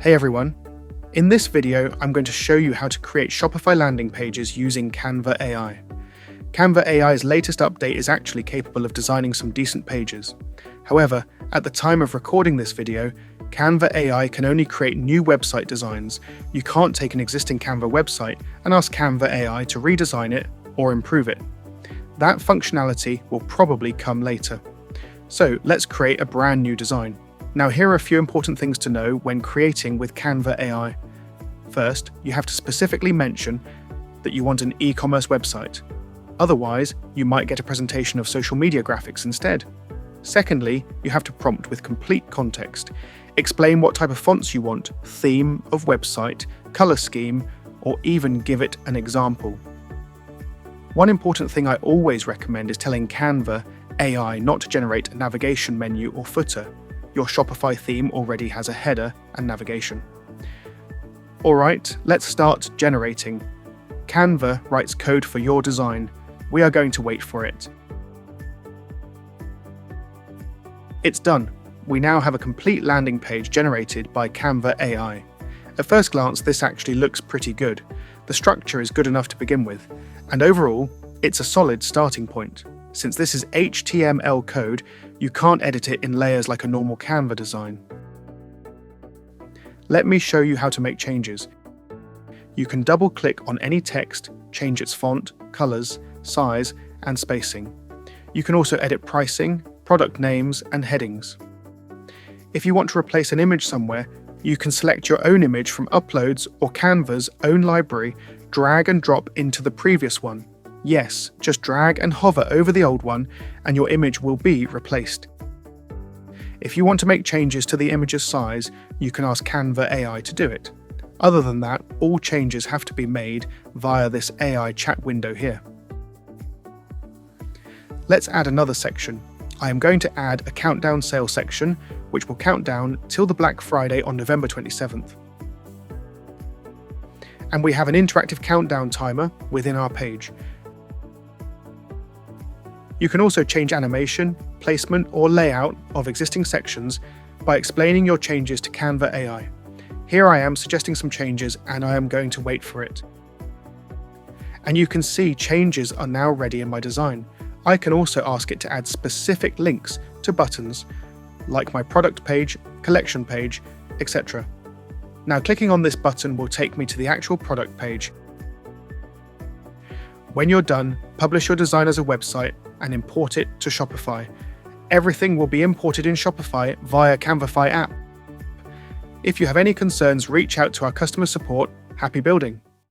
Hey everyone! In this video, I'm going to show you how to create Shopify landing pages using Canva AI. Canva AI's latest update is actually capable of designing some decent pages. However, at the time of recording this video, Canva AI can only create new website designs. You can't take an existing Canva website and ask Canva AI to redesign it or improve it. That functionality will probably come later. So let's create a brand new design. Now here are a few important things to know when creating with Canva AI. First, you have to specifically mention that you want an e-commerce website. Otherwise, you might get a presentation of social media graphics instead. Secondly, you have to prompt with complete context. Explain what type of fonts you want, theme of website, color scheme, or even give it an example. One important thing I always recommend is telling Canva AI not to generate a navigation menu or footer. Your Shopify theme already has a header and navigation. Alright, let's start generating. Canva writes code for your design. We are going to wait for it. It's done. We now have a complete landing page generated by Canva AI. At first glance, this actually looks pretty good. The structure is good enough to begin with, and overall, it's a solid starting point. Since this is HTML code, you can't edit it in layers like a normal Canva design. Let me show you how to make changes. You can double-click on any text, change its font, colors, size, and spacing. You can also edit pricing, product names, and headings. If you want to replace an image somewhere, you can select your own image from Uploads or Canva's own library, drag and drop into the previous one. Yes, just drag and hover over the old one and your image will be replaced. If you want to make changes to the image's size, you can ask Canva AI to do it. Other than that, all changes have to be made via this AI chat window here. Let's add another section. I am going to add a countdown sale section, which will count down till the Black Friday on November 27th. And we have an interactive countdown timer within our page. You can also change animation, placement, or layout of existing sections by explaining your changes to Canva AI. Here I am suggesting some changes and I am going to wait for it. And you can see changes are now ready in my design. I can also ask it to add specific links to buttons, like my product page, collection page, etc. Now clicking on this button will take me to the actual product page. When you're done, publish your design as a website and import it to Shopify. Everything will be imported in Shopify via Canvify App. If you have any concerns, reach out to our customer support. Happy building!